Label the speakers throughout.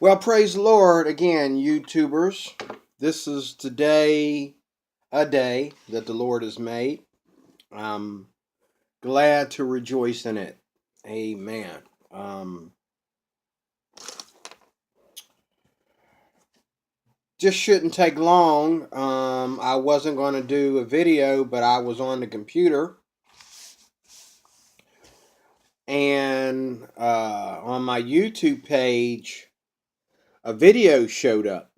Speaker 1: Well, praise the Lord again, YouTubers. This is today a day that the Lord has made. I'm glad to rejoice in it. Amen. Um, just shouldn't take long. I wasn't going to do a video, but I was on the computer and on my YouTube page, a video showed up.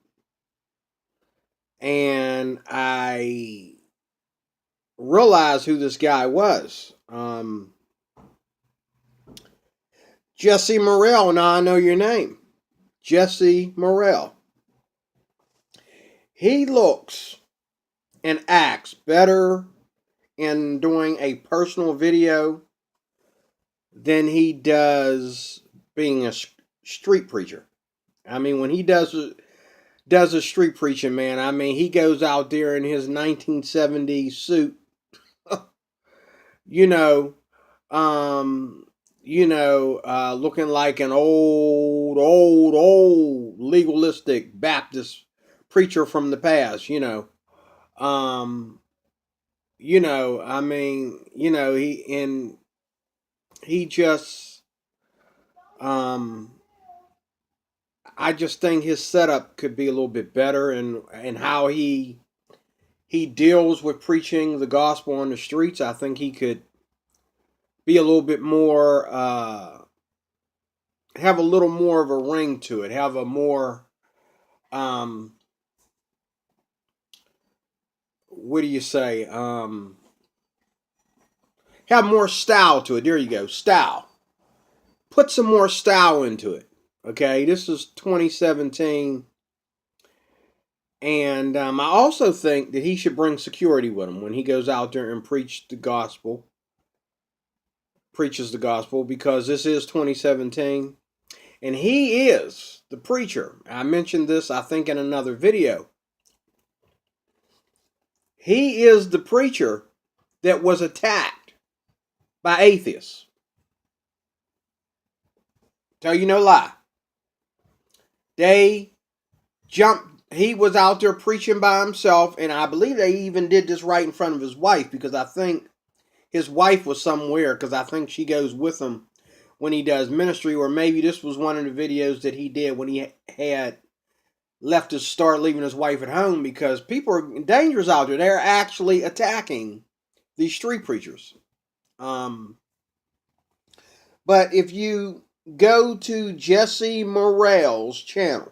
Speaker 1: And I realized who this guy was. Jesse Morrell. Now I know your name. Jesse Morrell. He looks and acts better in doing a personal video than he does being a street preacher. I mean, when he does a street preaching, man, I mean, he goes out there in his 1970s suit, you know, um, looking like an old legalistic Baptist preacher from the past, Um, I mean, he just I just think his setup could be a little bit better and how he deals with preaching the gospel on the streets. I think he could be a little bit more have a little more of a ring to it, have a more um what do you say? Have more style to it. There you go, style. Put some more style into it. Okay, this is 2017, and I also think that he should bring security with him when he goes out there and preaches the gospel, because this is 2017, and he is the preacher. I mentioned this, I think, in another video. He is the preacher that was attacked by atheists. Tell you no lie. They jumped. He was out there preaching by himself, and I believe they even did this right in front of his wife, because I think his wife was somewhere, because I think she goes with him when he does ministry, or maybe this was one of the videos that he did when he had left to start leaving his wife at home, because people are dangerous out there. They're actually attacking these street preachers. But if you go to Jesse Morrell's channel,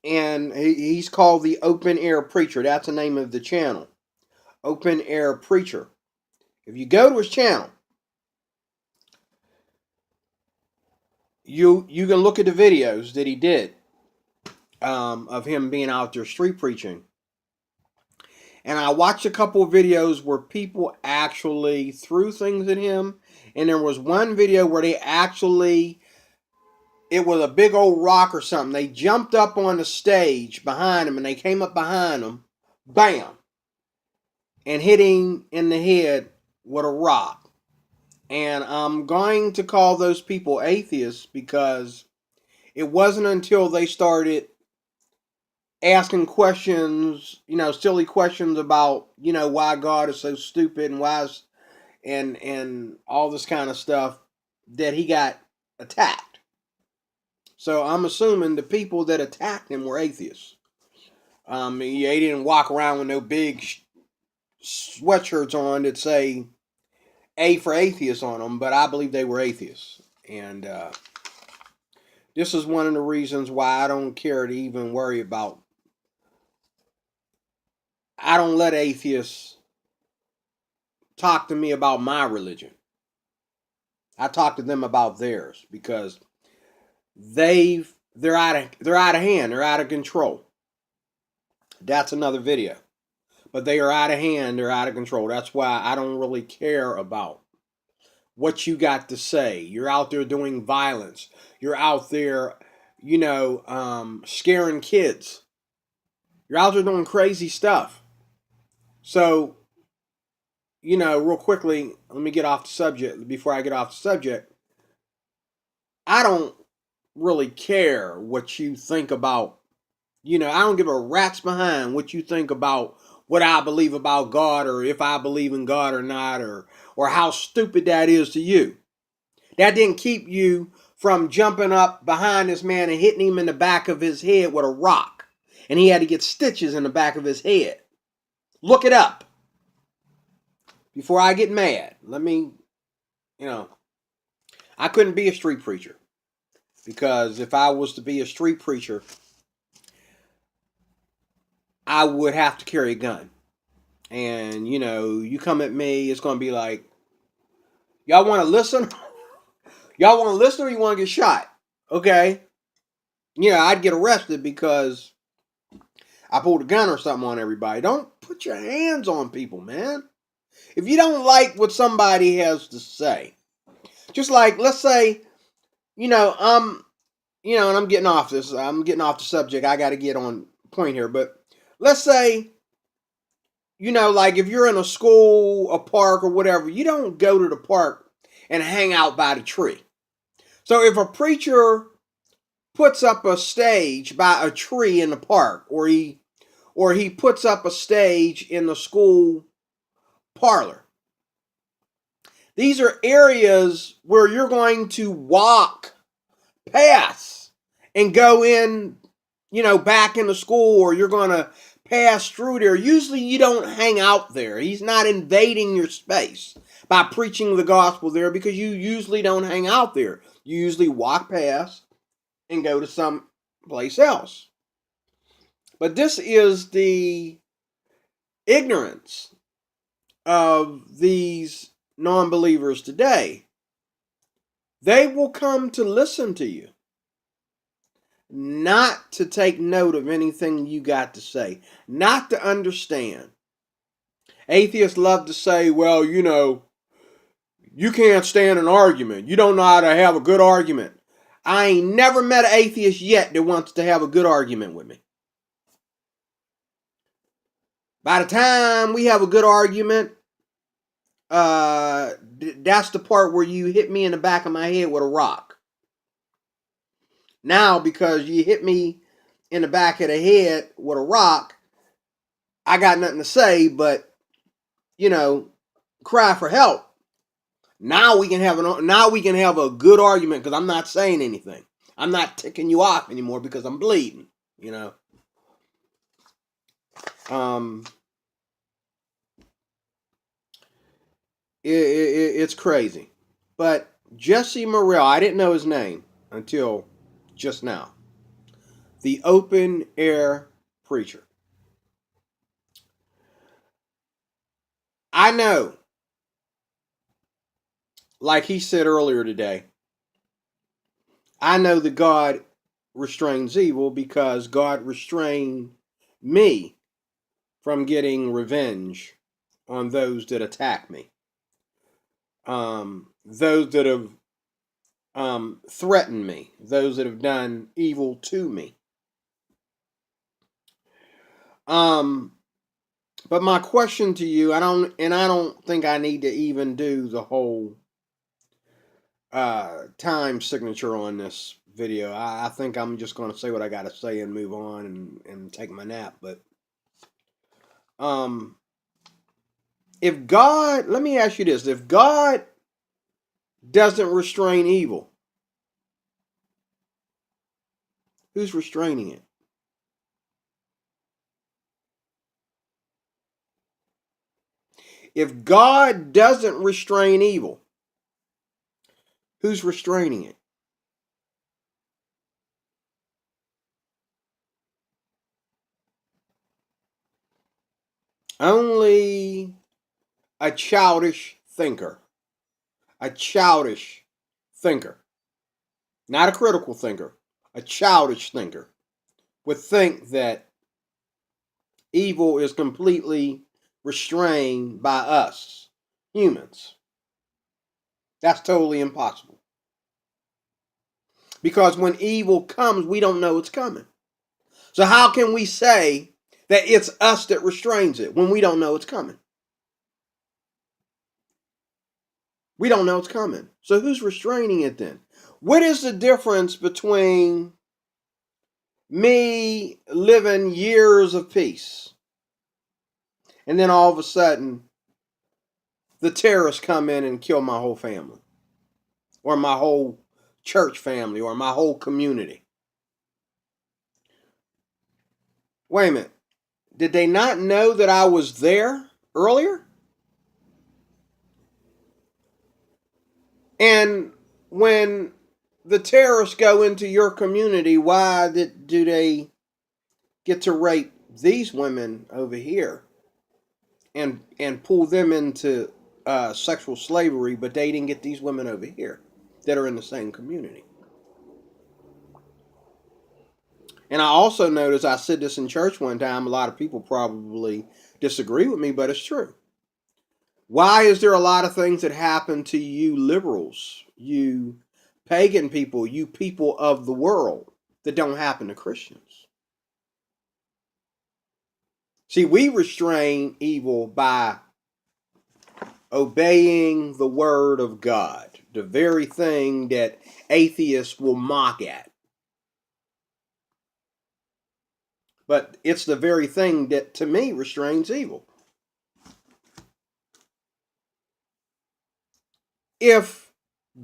Speaker 1: and he's called the Open Air Preacher. That's the name of the channel. Open Air Preacher. If you go to his channel, you can look at the videos that he did of him being out there street preaching. And I watched a couple of videos where people actually threw things at him. And there was one video where they actually, it was a big old rock or something. They jumped up on the stage behind him, and they came up behind him, bam, and hit him in the head with a rock. And I'm going to call those people atheists, because it wasn't until they started asking questions, silly questions about, why God is so stupid and and all this kind of stuff, that he got attacked. So I'm assuming the people that attacked him were atheists. He didn't walk around with no big sweatshirts on that say A for atheists on them, but I believe they were atheists. And this is one of the reasons why I don't care to even worry about. I don't let atheists talk to me about my religion. I talk to them about theirs, because they're out of hand, they're out of control. That's another video. But they are out of hand, they're out of control. That's why I don't really care about what you got to say. You're out there doing violence. You're out there, scaring kids. You're out there doing crazy stuff. So, real quickly, let me get off the subject. Before I get off the subject, I don't really care what you think about. I don't give a rat's behind what you think about what I believe about God, or if I believe in God or not, or how stupid that is to you. That didn't keep you from jumping up behind this man and hitting him in the back of his head with a rock. And he had to get stitches in the back of his head. Look it up. Before I get mad, I couldn't be a street preacher. Because if I was to be a street preacher, I would have to carry a gun. And, you come at me, it's going to be like, y'all want to listen? Y'all want to listen or you want to get shot? Okay. I'd get arrested because I pulled a gun or something on everybody. Don't put your hands on people, man. If you don't like what somebody has to say, just like, let's say, and I'm getting off this. I'm getting off the subject. I got to get on point here. But let's say, like if you're in a school, a park, or whatever, you don't go to the park and hang out by the tree. So if a preacher puts up a stage by a tree in the park, or he puts up a stage in the school parlor, these are areas where you're going to walk past and go in, back into school, or you're going to pass through there. Usually you don't hang out there. He's not invading your space by preaching the gospel there, because you usually don't hang out there. You usually walk past and go to some place else. But this is the ignorance of these non-believers today. They will come to listen to you, not to take note of anything you got to say, not to understand. Atheists love to say, well, you can't stand an argument. You don't know how to have a good argument. I ain't never met an atheist yet that wants to have a good argument with me. By the time we have a good argument, that's the part where you hit me in the back of my head with a rock. Now, because you hit me in the back of the head with a rock, I got nothing to say but, cry for help. Now we can have a good argument, because I'm not saying anything. I'm not ticking you off anymore because I'm bleeding. It's crazy. But Jesse Morrell, I didn't know his name until just now. The open air preacher. I know, like he said earlier today, I know that God restrains evil because God restrained me from getting revenge on those that attack me. Those that have threatened me, those that have done evil to me. But my question to you, I don't think I need to even do the whole time signature on this video. I think I'm just going to say what I got to say and move on and take my nap. But if God, let me ask you this: if God doesn't restrain evil, who's restraining it? If God doesn't restrain evil, who's restraining it? Only a childish thinker. A childish thinker. Not a critical thinker. A childish thinker would think that evil is completely restrained by us, humans. That's totally impossible. Because when evil comes, we don't know it's coming. So how can we say that it's us that restrains it when we don't know it's coming? We don't know it's coming. So who's restraining it then? What is the difference between me living years of peace and then all of a sudden the terrorists come in and kill my whole family or my whole church family or my whole community? Wait a minute. Did they not know that I was there earlier? And when the terrorists go into your community, why do they get to rape these women over here and pull them into sexual slavery, but they didn't get these women over here that are in the same community? And I also noticed, I said this in church one time, a lot of people probably disagree with me, but it's true. Why is there a lot of things that happen to you liberals, you pagan people, you people of the world, that don't happen to Christians? See, we restrain evil by obeying the word of God, the very thing that atheists will mock at. But it's the very thing that, to me, restrains evil. If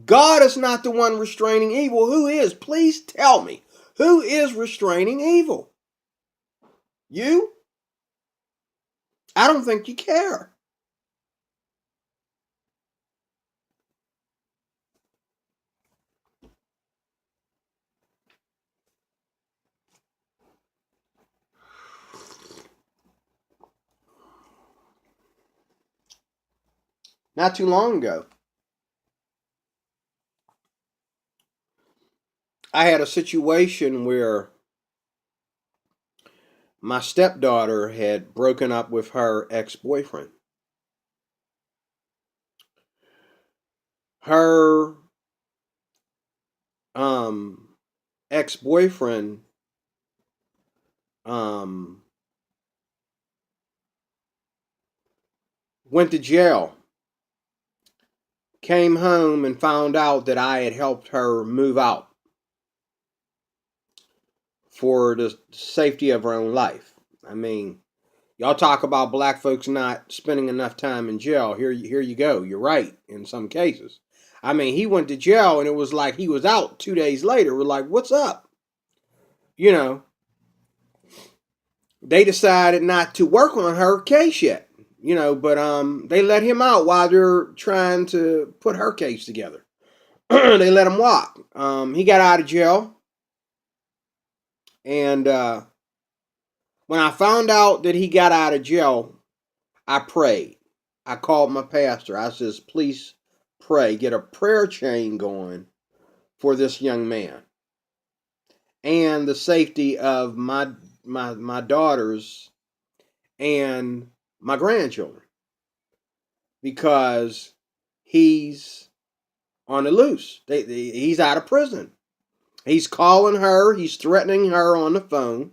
Speaker 1: God is not the one restraining evil, who is? Please tell me. Who is restraining evil? You? I don't think you care. Not too long ago, I had a situation where my stepdaughter had broken up with her ex-boyfriend. Her ex-boyfriend um, went to jail, came home and found out that I had helped her move out for the safety of her own life. I mean, y'all talk about black folks not spending enough time in jail. Here you go. You're right in some cases. I mean, he went to jail and it was like he was out 2 days later. We're like, what's up? You know, they decided not to work on her case yet. But they let him out while they're trying to put her case together. They let him walk. He got out of jail, and when I found out that he got out of jail, I prayed. I called my pastor. I says, please pray, get a prayer chain going for this young man and the safety of my daughters and my grandchildren, because he's on the loose. He's out of prison. He's calling her. He's threatening her on the phone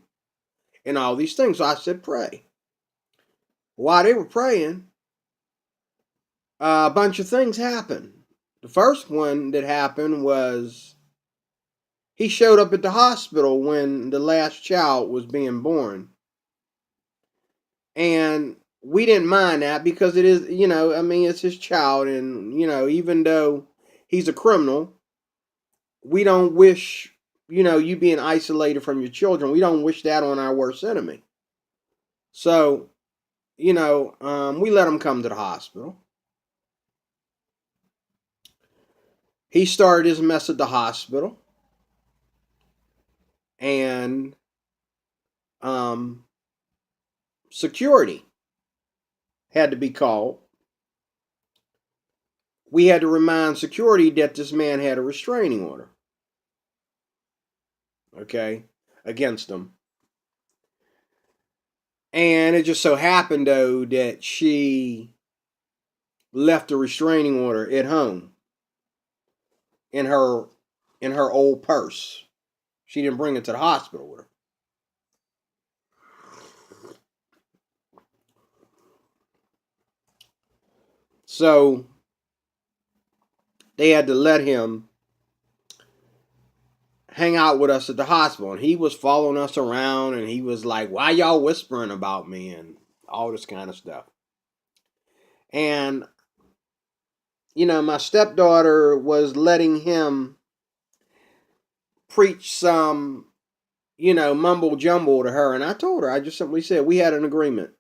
Speaker 1: and all these things. So I said, pray. While they were praying, a bunch of things happened. The first one that happened was he showed up at the hospital when the last child was being born. And we didn't mind that because it is, it's his child. And, even though he's a criminal, we don't wish, you being isolated from your children. We don't wish that on our worst enemy. So, we let him come to the hospital. He started his mess at the hospital. And security had to be called. We had to remind security that this man had a restraining order, okay, against him. And it just so happened, though, that she left the restraining order at home in her old purse. She didn't bring it to the hospital with her. So they had to let him hang out with us at the hospital, and he was following us around, and he was like, "Why y'all whispering about me?" and all this kind of stuff. And my stepdaughter was letting him preach some, mumble jumble to her, and I told her, I just simply said, we had an agreement.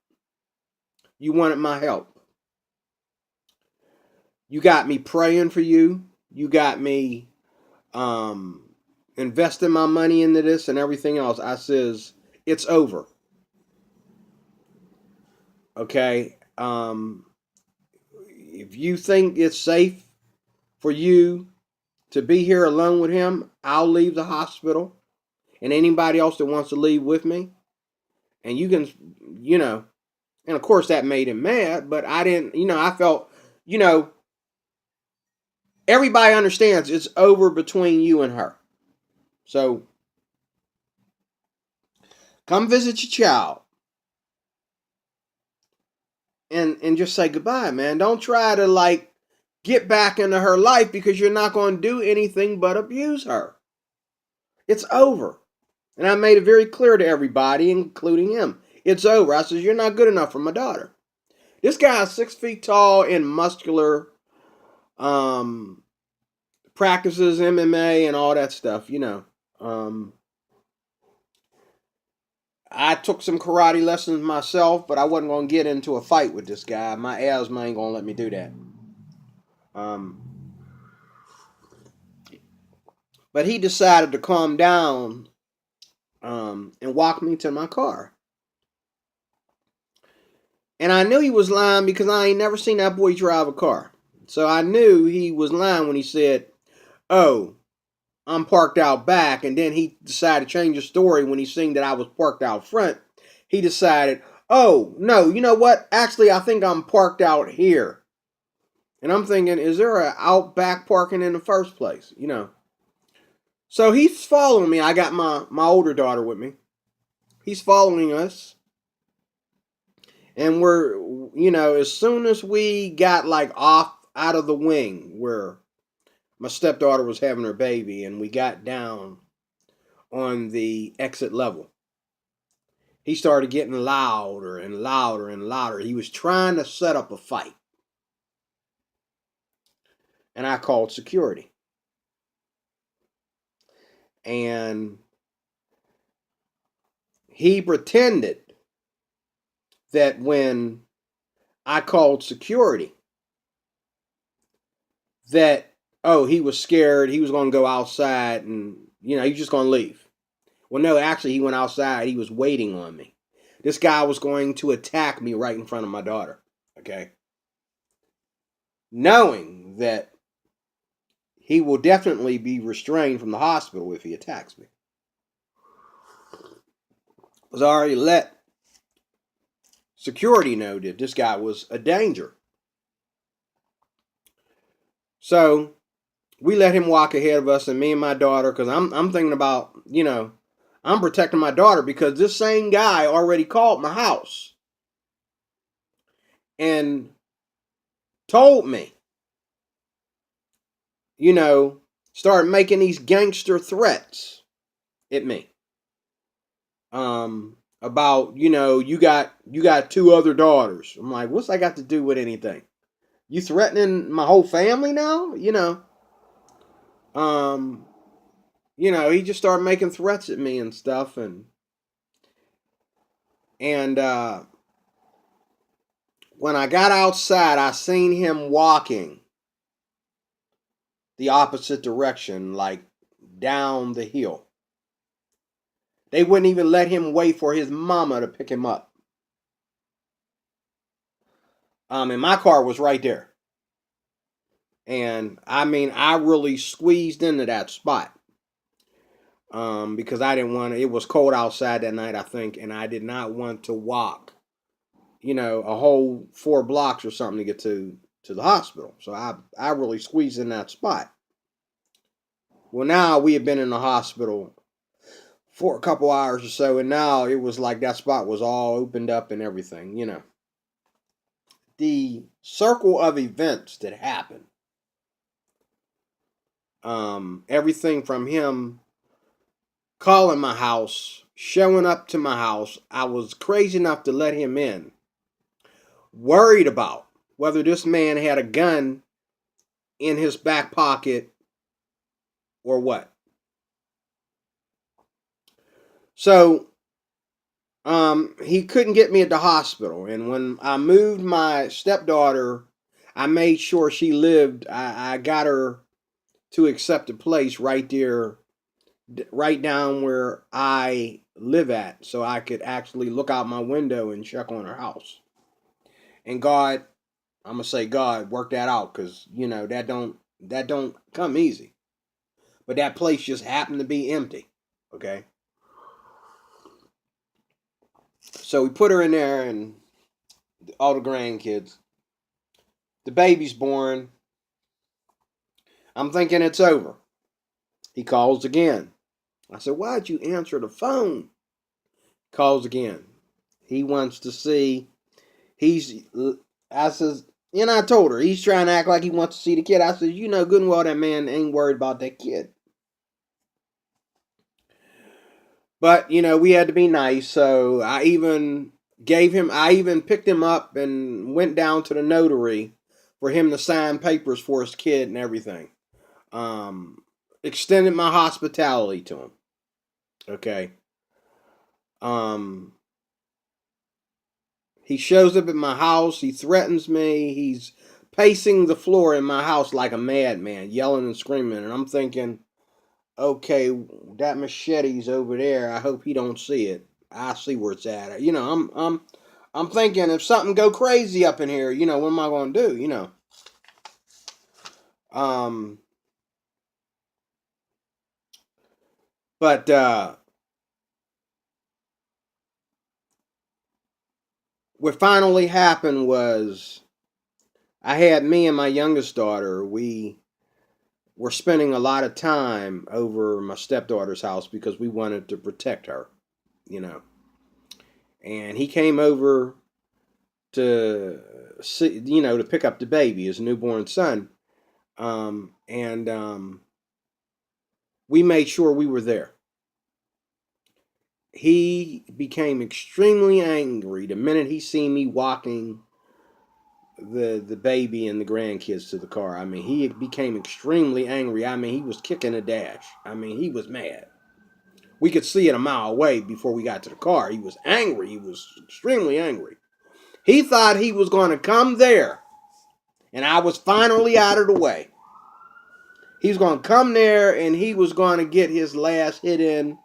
Speaker 1: You wanted my help. You got me praying for you. You got me investing my money into this and everything else. I says, it's over. Okay. If you think it's safe for you to be here alone with him, I'll leave the hospital. And anybody else that wants to leave with me. And you can, and of course that made him mad, but I didn't, I felt, everybody understands it's over between you and her. So come visit your child and just say goodbye, man. Don't try to like get back into her life because you're not going to do anything but abuse her. It's over. And I made it very clear to everybody, including him. It's over. I said, you're not good enough for my daughter. This guy's 6 feet tall and muscular, practices MMA and all that stuff, I took some karate lessons myself, but I wasn't going to get into a fight with this guy. My asthma ain't going to let me do that. Um, but he decided to calm down and walk me to my car. And I knew he was lying because I ain't never seen that boy drive a car. So I knew he was lying when he said, "Oh, I'm parked out back," and then he decided to change the story when he seen that I was parked out front. He decided, "Oh, no, you know what? Actually, I think I'm parked out here." And I'm thinking, is there an out back parking in the first place? So he's following me. I got my older daughter with me. He's following us. And we're, as soon as we got like off out of the wing where my stepdaughter was having her baby and we got down on the exit level, he started getting louder and louder and louder. He was trying to set up a fight. And I called security. And he pretended that when I called security, that, oh, he was scared. He was going to go outside and, he was just going to leave. Well, no, actually, he went outside. He was waiting on me. This guy was going to attack me right in front of my daughter. Okay. Knowing that he will definitely be restrained from the hospital if he attacks me. Was already let security know that this guy was a danger. So we let him walk ahead of us, and me and my daughter, because I'm thinking about, I'm protecting my daughter because this same guy already called my house and told me, start making these gangster threats at me. About, you got two other daughters. I'm like, what's that got to do with anything? You threatening my whole family now? He just started making threats at me and stuff, and when I got outside, I seen him walking the opposite direction, like down the hill. They wouldn't even let him wait for his mama to pick him up. And my car was right there. And I mean, I really squeezed into that spot. Because I didn't want to, it was cold outside that night, I think, and I did not want to walk, a whole 4 blocks or something to get to the hospital. So I really squeezed in that spot. Well, now we had been in the hospital for a couple hours or so, and now it was like that spot was all opened up and everything, The circle of events that happened, everything from him calling my house, showing up to my house. I was crazy enough to let him in, worried about whether this man had a gun in his back pocket or what. So he couldn't get me at the hospital. And when I moved my stepdaughter, I made sure she lived. I got her to accept a place right there, right down where I live at, so I could actually look out my window and check on her house. And God, I'm gonna say God worked that out, because that don't come easy. But that place just happened to be empty. Okay, so we put her in there, and all the grandkids. The baby's born. I'm thinking it's over. He calls again. I said, "Why'd you answer the phone?" Calls again. He wants to see. He's. I says, I told her he's trying to act like he wants to see the kid. I said, you know good and well that man ain't worried about that kid. But we had to be nice, so I even picked him up and went down to the notary for him to sign papers for his kid and everything. Extended my hospitality to him. Okay. Um, he shows up at my house. He threatens me. He's pacing the floor in my house like a madman, yelling and screaming. And I'm thinking, okay, that machete's over there. I hope he don't see it. I see where it's at. I'm thinking if something go crazy up in here, what am I gonna do? Um, but what finally happened was I had me and my youngest daughter. We were spending a lot of time over my stepdaughter's house because we wanted to protect her, you know. And he came over to see, to pick up the baby, his newborn son. And we made sure we were there. He became extremely angry the minute he seen me walking the baby and the grandkids to the car. I mean, he became extremely angry. I mean, he was kicking a dash. I mean, he was mad. We could see it a mile away before we got to the car. He was angry. He was extremely angry. He thought he was going to come there, and I was finally out of the way. He was going to come there, and he was going to get his last hit in,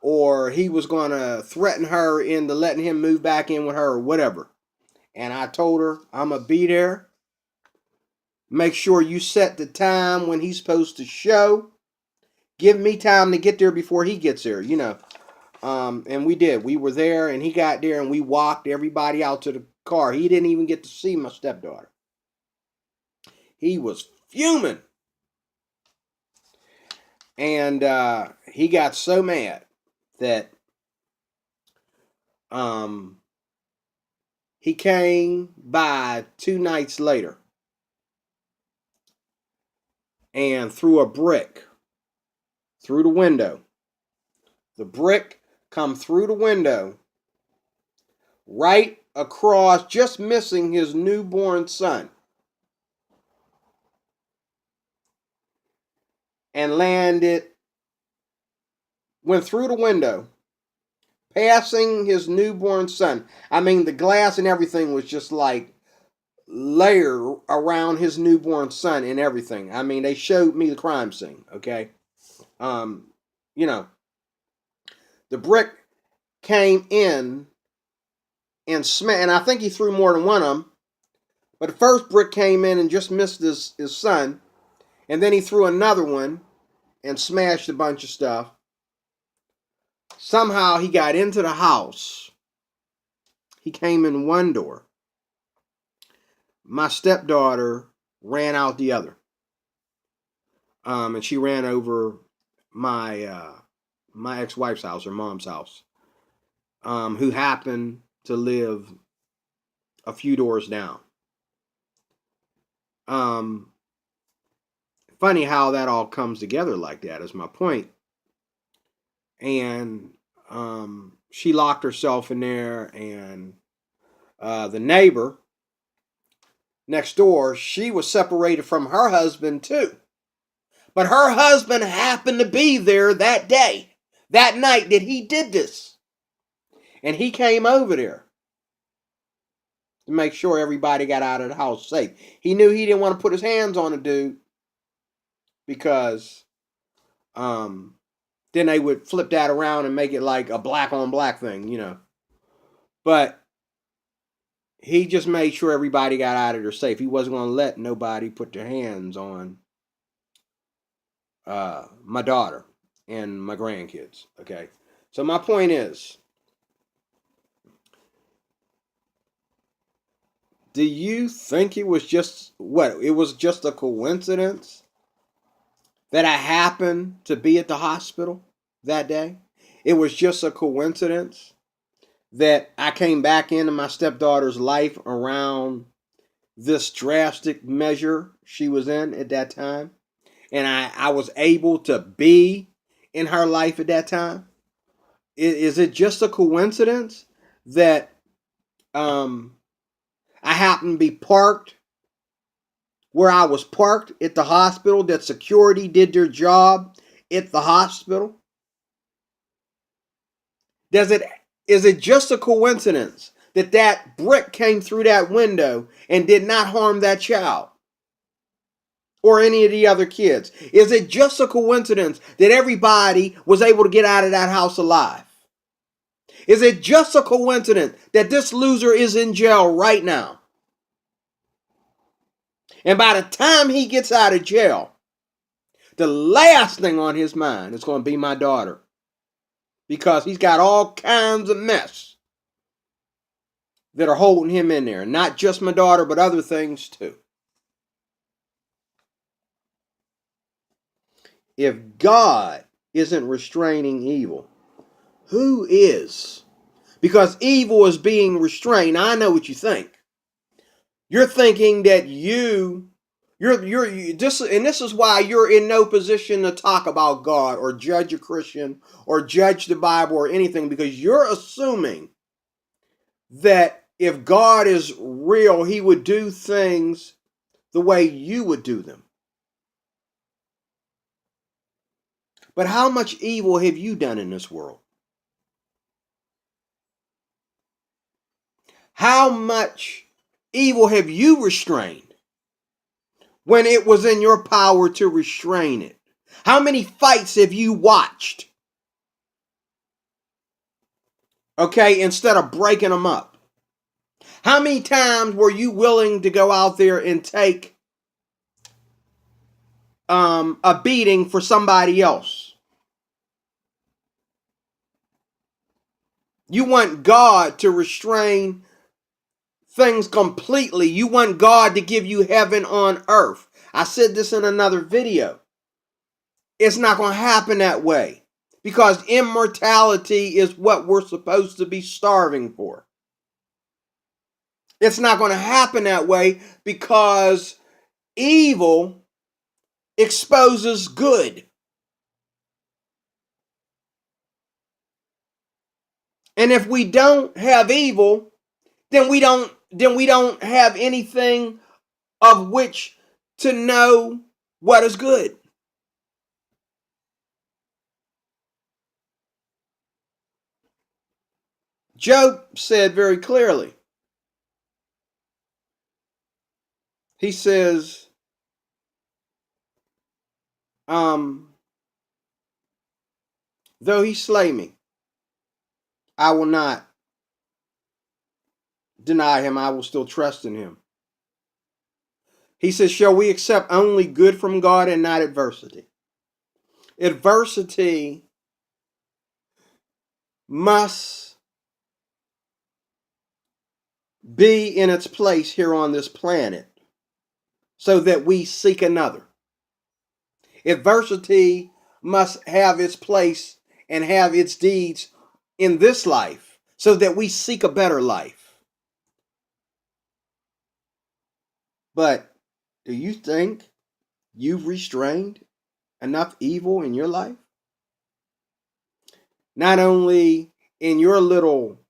Speaker 1: or he was going to threaten her into letting him move back in with her, or whatever. And I told her, I'm going to be there. Make sure you set the time when he's supposed to show. Give me time to get there before he gets there. And we did. We were there, and he got there, and we walked everybody out to the car. He didn't even get to see my stepdaughter. He was fuming. And he got so mad that he came by 2 nights later and threw a brick through the window. The brick come through the window right across, just missing his newborn son, and went through the window, passing his newborn son. I mean, the glass and everything was just like layer around his newborn son and everything. I mean, they showed me the crime scene, okay? Um, you know, the brick came in and smashed, and I think he threw more than one of them. But the first brick came in and just missed his son, and then he threw another one and smashed a bunch of stuff. Somehow he got into the house. He came in one door. My stepdaughter ran out the other. And she ran over my ex-wife's house, her mom's house, who happened to live a few doors down. Funny how that all comes together like that is my point. and she locked herself in there, and the neighbor next door, she was separated from her husband too. But her husband happened to be there that day, that night that he did this. And he came over there to make sure everybody got out of the house safe. He knew he didn't want to put his hands on the dude because then they would flip that around and make it like a black on black thing, you know. But he just made sure everybody got out of there safe. He wasn't going to let nobody put their hands on my daughter and my grandkids. Okay. So my point is, do you think it was just what? It was just a coincidence that I happened to be at the hospital that day? It was just a coincidence that I came back into my stepdaughter's life around this drastic measure she was in at that time. And I was able to be in her life at that time. Is it just a coincidence that I happened to be parked where I was parked at the hospital, that security did their job at the hospital? Is it just a coincidence that that brick came through that window and did not harm that child or any of the other kids? Is it just a coincidence that everybody was able to get out of that house alive? Is it just a coincidence that this loser is in jail right now? And by the time he gets out of jail, the last thing on his mind is going to be my daughter. Because he's got all kinds of mess that are holding him in there. Not just my daughter, but other things too. If God isn't restraining evil, who is? Because evil is being restrained. I know what you think. You're thinking that you're just, and this is why you're in no position to talk about God or judge a Christian or judge the Bible or anything, because you're assuming that if God is real, he would do things the way you would do them. But how much evil have you done in this world? How much evil have you restrained when it was in your power to restrain it? How many fights have you watched? Okay, instead of breaking them up. How many times were you willing to go out there and take a beating for somebody else? You want God to restrain things completely. You want God to give you heaven on earth. I said this in another video. It's not going to happen that way, because immortality is what we're supposed to be starving for. It's not going to happen that way because evil exposes good. And if we don't have evil, then we don't have anything of which to know what is good. Job said very clearly. He says, though he slay me, I will not deny him. I will still trust in him. He says, shall we accept only good from God and not adversity? Adversity must be in its place here on this planet so that we seek another. Adversity must have its place and have its deeds in this life so that we seek a better life. But do you think you've restrained enough evil in your life? Not only in your little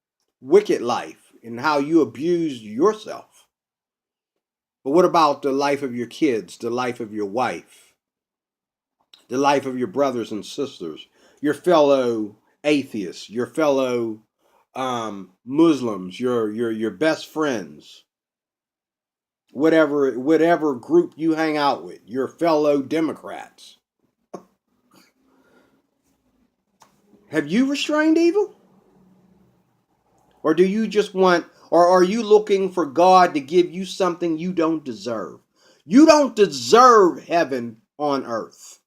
Speaker 1: wicked life and how you abused yourself, but what about the life of your kids, the life of your wife, the life of your brothers and sisters, your fellow atheists, your fellow Muslims, your best friends, whatever group you hang out with, your fellow Democrats. Have you restrained evil? Or do you just want, or are you looking for God to give you something you don't deserve? You don't deserve heaven on earth.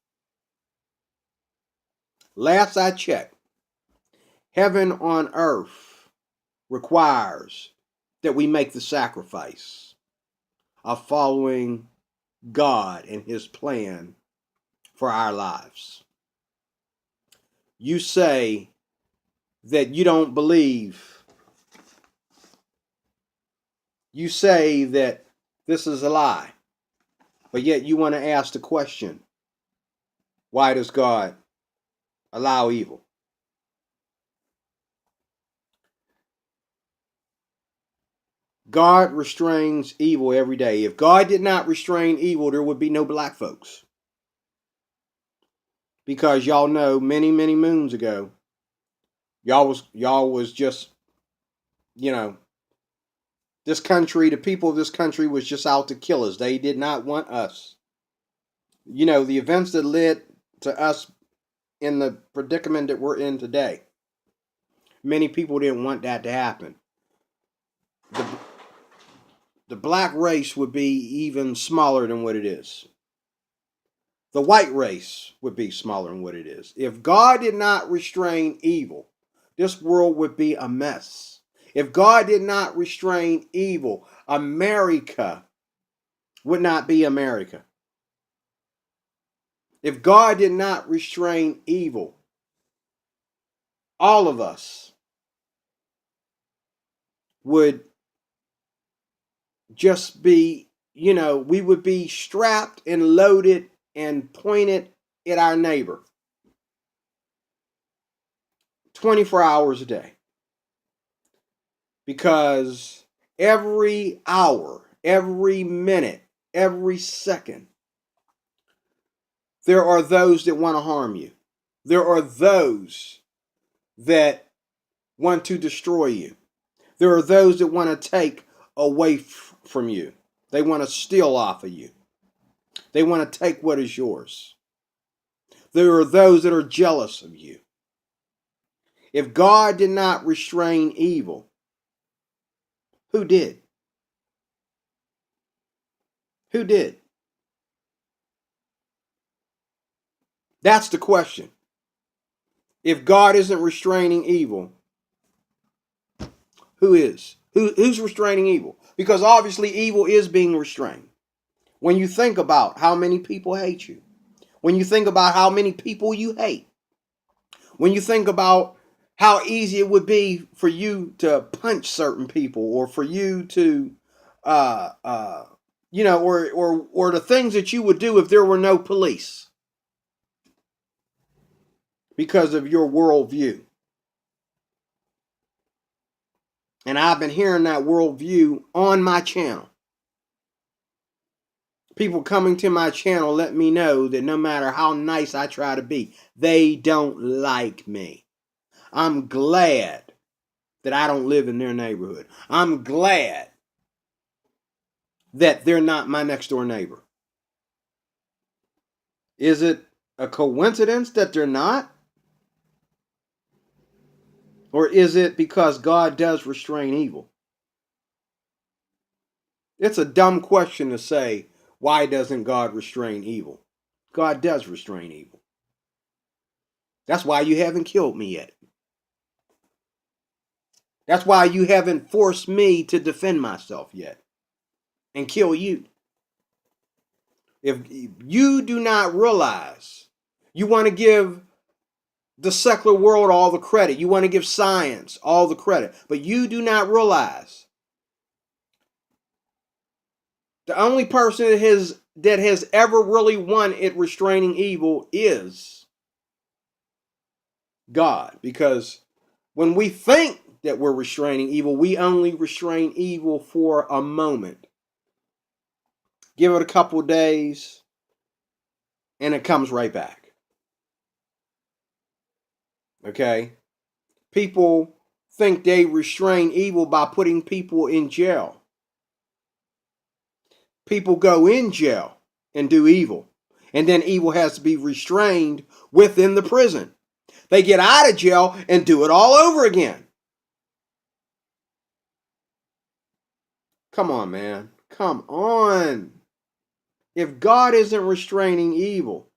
Speaker 1: Last I checked, heaven on earth requires that we make the sacrifice of following God and His plan for our lives. You say that you don't believe. You say that this is a lie. But yet you want to ask the question, why does God allow evil? God restrains evil every day. If God did not restrain evil, there would be no black folks. Because y'all know many, many moons ago, y'all was just, you know, this country, the people of this country was just out to kill us. They did not want us. You know, the events that led to us in the predicament that we're in today. Many people didn't want that to happen. The, the black race would be even smaller than what it is. The white race would be smaller than what it is. If God did not restrain evil, this world would be a mess. If God did not restrain evil, America would not be America. If God did not restrain evil, all of us would just be, we would be strapped and loaded and pointed at our neighbor 24 hours a day. Because every hour, every minute, every second, there are those that want to harm you. There are those that want to destroy you. There are those that want to take away from you. They want to steal off of you. They want to take what is yours. There are those that are jealous of you. If God did not restrain evil, who did? Who did? That's the question. If God isn't restraining evil, who is? Who's restraining evil? Because obviously evil is being restrained. When you think about how many people hate you, when you think about how many people you hate, when you think about how easy it would be for you to punch certain people, or for you to, or the things that you would do if there were no police because of your worldview. And I've been hearing that worldview on my channel. People coming to my channel let me know that no matter how nice I try to be, they don't like me. I'm glad that I don't live in their neighborhood. I'm glad that they're not my next door neighbor. Is it a coincidence that they're not? Or is it because God does restrain evil? It's a dumb question to say, why doesn't God restrain evil? God does restrain evil. That's why you haven't killed me yet. That's why you haven't forced me to defend myself yet and kill you. If you do not realize, you want to give the secular world all the credit, you want to give science all the credit, but you do not realize the only person that has ever really won at restraining evil is God. Because when we think that we're restraining evil, we only restrain evil for a moment. Give it a couple days, and it comes right back. Okay? People think they restrain evil by putting people in jail. People go in jail and do evil. And then evil has to be restrained within the prison. They get out of jail and do it all over again. Come on, man. Come on. If God isn't restraining evil,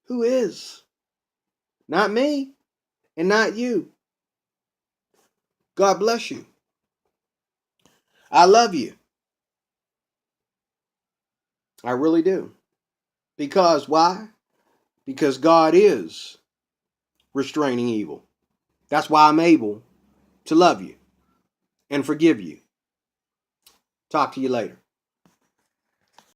Speaker 1: who is? Not me and not you. God bless you. I love you. I really do. Because why? Because God is restraining evil. That's why I'm able to love you and forgive you. Talk to you later.